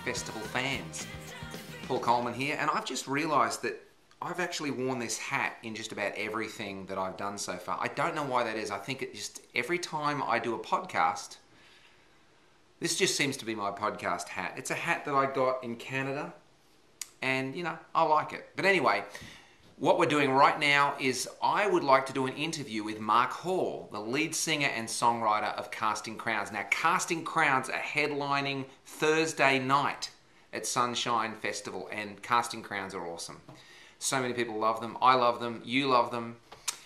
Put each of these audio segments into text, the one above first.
Festival fans. Paul Coleman here, and I've just realised that I've actually worn this hat in just about everything that I've done so far. I don't know why that is. I think it just, every time I do a podcast, this just seems to be my podcast hat. It's a hat that I got in Canada, and you know, I like it. But anyway, what we're doing right now is I would like to do an interview with Mark Hall, the lead singer and songwriter of Casting Crowns. Now, Casting Crowns are headlining Thursday night at Sonshine Festival, and Casting Crowns are awesome. So many people love them. I love them. You love them.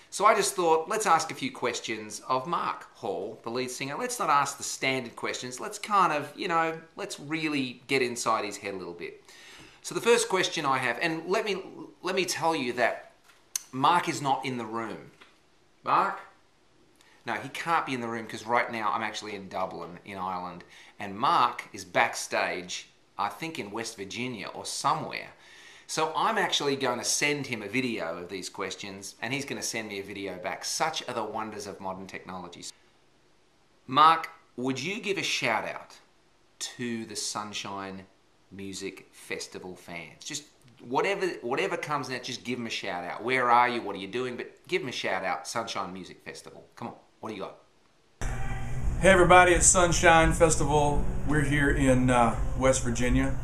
So I just thought, let's ask a few questions of Mark Hall, the lead singer. Let's not ask the standard questions. Let's kind of, you know, let's really get inside his head a little bit. So the first question I have, and let me tell you that Mark is not in the room. Mark? No, he can't be in the room because right now I'm actually in Dublin, in Ireland, and Mark is backstage, I think in West Virginia or somewhere. So I'm actually going to send him a video of these questions, and he's going to send me a video back. Such are the wonders of modern technologies. Mark, would you give a shout out to the Sonshine Music Festival fans? Just whatever comes in, just give them a shout out. Where are you? What are you doing? But give them a shout out. Sonshine Music Festival. Come on. What do you got? Hey everybody, it's Sonshine Festival. We're here in West Virginia.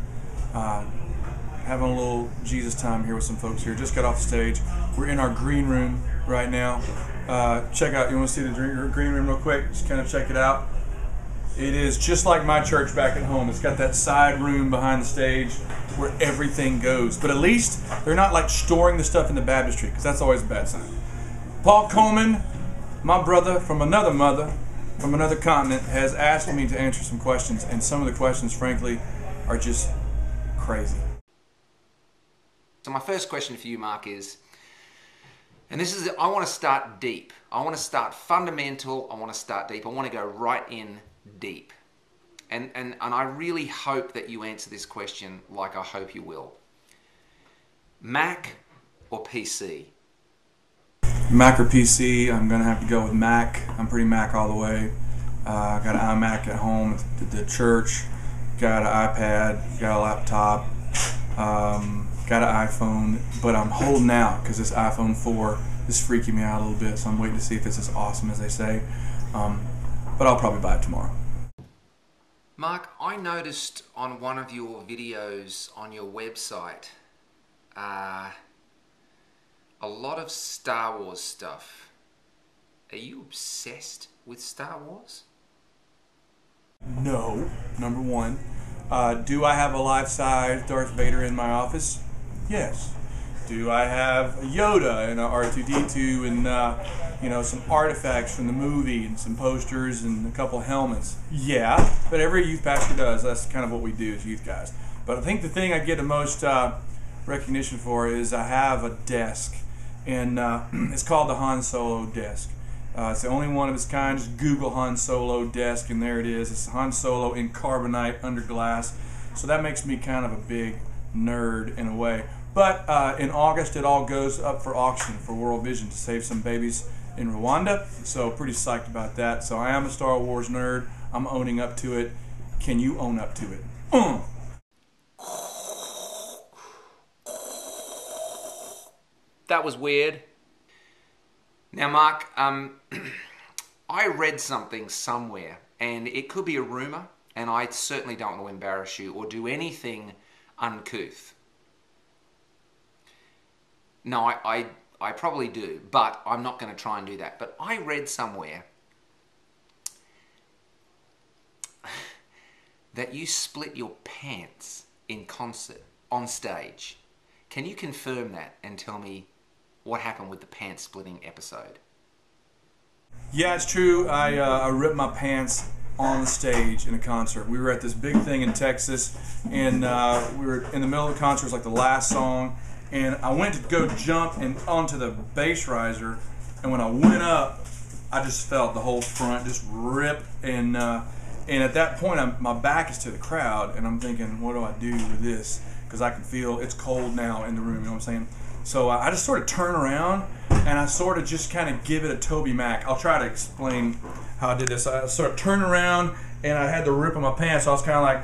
Having a little Jesus time here with some folks here. Just got off the stage. We're in our green room right now. Check out, you want to see the green room real quick? Just kind of check it out. It is just like my church back at home. It's got that side room behind the stage where everything goes. But at least they're not like storing the stuff in the baptistry, because that's always a bad sign. Paul Coleman, my brother from another mother, from another continent, has asked me to answer some questions, and some of the questions, frankly, are just crazy. So my first question for you, Mark, is, and this is, I want to start deep. I want to start fundamental. I want to start deep. I want to go right in deep. And I really hope that you answer this question like I hope you will. Mac or PC? Mac or PC? I'm going to have to go with Mac. I'm pretty Mac all the way. Got an iMac at home at the church. Got an iPad. Got a laptop. Got an iPhone. But I'm holding out because this iPhone 4 is freaking me out a little bit. So I'm waiting to see if it's as awesome as they say. But I'll probably buy it tomorrow. Mark, I noticed on one of your videos on your website a lot of Star Wars stuff. Are you obsessed with Star Wars? No, number one. Do I have a life-size Darth Vader in my office? Yes. Do I have a Yoda and a R2-D2 and you know, some artifacts from the movie and some posters and a couple helmets? Yeah, but every youth pastor does. That's kind of what we do as youth guys. But I think the thing I get the most recognition for is I have a desk, and it's called the Han Solo desk. It's the only one of its kind. Just Google Han Solo desk, and there it is. It's Han Solo in carbonite under glass. So that makes me kind of a big nerd in a way. But in August, it all goes up for auction for World Vision to save some babies in Rwanda. So pretty psyched about that. So I am a Star Wars nerd. I'm owning up to it. Can you own up to it? That was weird. Now, Mark, I read something somewhere, and it could be a rumor, and I certainly don't want to embarrass you or do anything uncouth. No, I probably do, but I'm not going to try and do that. But I read somewhere that you split your pants in concert on stage. Can you confirm that and tell me what happened with the pants splitting episode? Yeah, it's true. I ripped my pants on the stage in a concert. We were at this big thing in Texas, and we were in the middle of the concert. It was like the last song. And I went to go jump onto the bass riser, and when I went up, I just felt the whole front just rip. And at that point, my back is to the crowd, and I'm thinking, what do I do with this? Because I can feel it's cold now in the room, you know what I'm saying? So I just sort of turn around, and I sort of just kind of give it a Toby Mac. I'll try to explain how I did this. I sort of turned around, and I had the rip of my pants, so I was kind of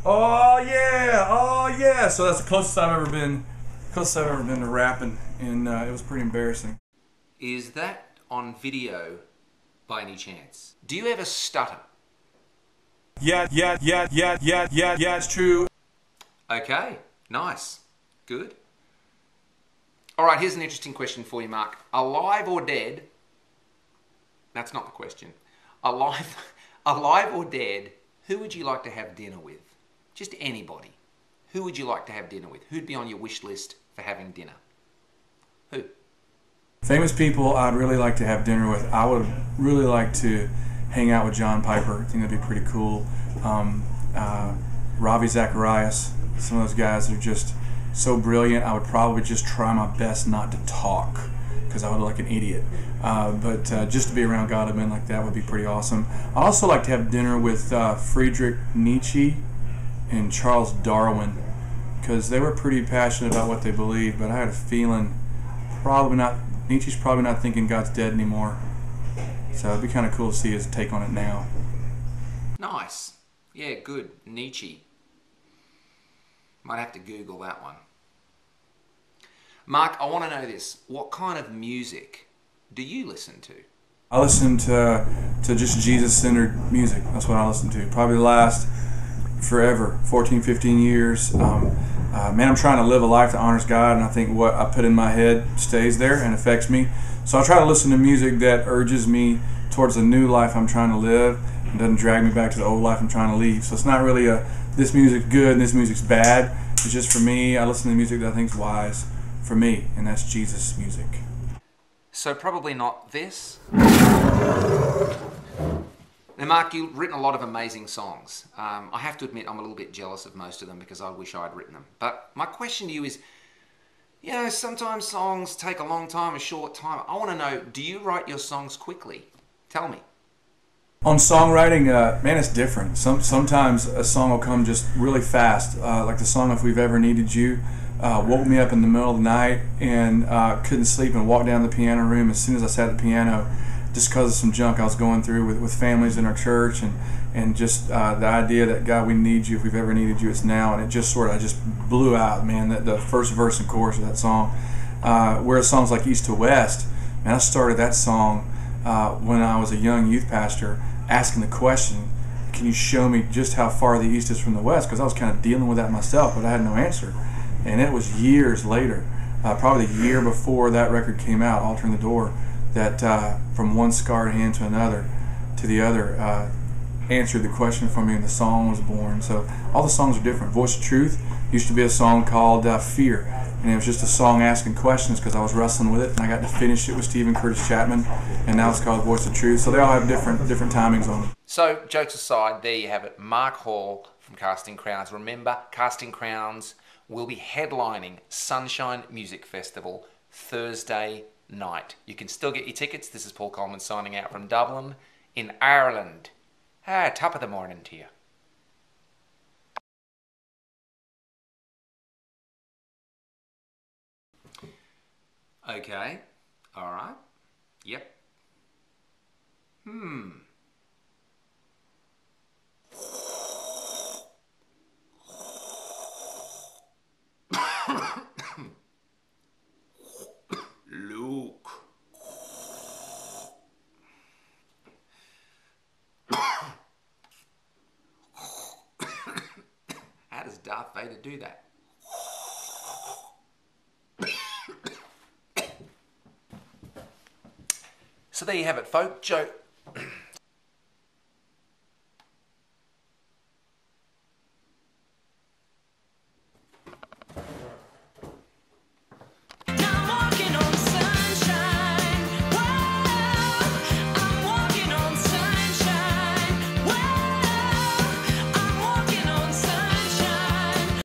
Oh yeah, oh yeah. So that's the closest I've ever been. Closest I've ever been to rapping, and it was pretty embarrassing. Is that on video by any chance? Do you ever stutter? Yeah, it's true. Okay, nice, good. All right, here's an interesting question for you, Mark. Alive or dead? That's not the question. Alive or dead, who would you like to have dinner with? Just anybody. Who would you like to have dinner with? Who'd be on your wish list for having dinner? Who? Famous people I'd really like to have dinner with. I would really like to hang out with John Piper. I think that'd be pretty cool. Ravi Zacharias. Some of those guys are just so brilliant. I would probably just try my best not to talk because I would look like an idiot. But just to be around God and men like that would be pretty awesome. I'd also like to have dinner with Friedrich Nietzsche and Charles Darwin because they were pretty passionate about what they believed, but I had a feeling Nietzsche's probably not thinking God's dead anymore. So it'd be kind of cool to see his take on it now. Nice. Yeah, good. Nietzsche. Might have to Google that one. Mark, I want to know this. What kind of music do you listen to? I listen to just Jesus-centered music. That's what I listen to. Probably last forever, 14, 15 years. Man, I'm trying to live a life that honors God, and I think what I put in my head stays there and affects me. So I try to listen to music that urges me towards the new life I'm trying to live and doesn't drag me back to the old life I'm trying to leave. So it's not really this music's good and this music's bad. It's just for me, I listen to music that I think's wise for me, and that's Jesus music. So probably not this. Now, Mark, you've written a lot of amazing songs. I have to admit I'm a little bit jealous of most of them because I wish I'd written them. But my question to you is, you know, sometimes songs take a long time, a short time. I want to know, do you write your songs quickly? Tell me. On songwriting, man, it's different. Sometimes a song will come just really fast, like the song "If We've Ever Needed You." Woke me up in the middle of the night and couldn't sleep and walked down to the piano room as soon as I sat at the piano, just because of some junk I was going through with families in our church and just the idea that God, we need you. If we've ever needed you, it's now. And it just I just blew out, man. The first verse and chorus of that song. Whereas songs like East to West, man, I started that song when I was a young youth pastor, asking the question, can you show me just how far the East is from the West? Because I was kind of dealing with that myself, but I had no answer. And it was years later, probably the year before that record came out, Altering the Door, that from one scarred hand to the other, answered the question for me, and the song was born. So all the songs are different. Voice of Truth used to be a song called Fear, and it was just a song asking questions because I was wrestling with it, and I got to finish it with Stephen Curtis Chapman, and now it's called Voice of Truth. So they all have different timings on them. So jokes aside, there you have it. Mark Hall from Casting Crowns. Remember, Casting Crowns will be headlining Sonshine Music Festival Thursday night. You can still get your tickets. This is Paul Coleman signing out from Dublin in Ireland. Top of the morning to you. Okay. All right. Yep. Luke. How does Darth Vader do that? So there you have it, folks.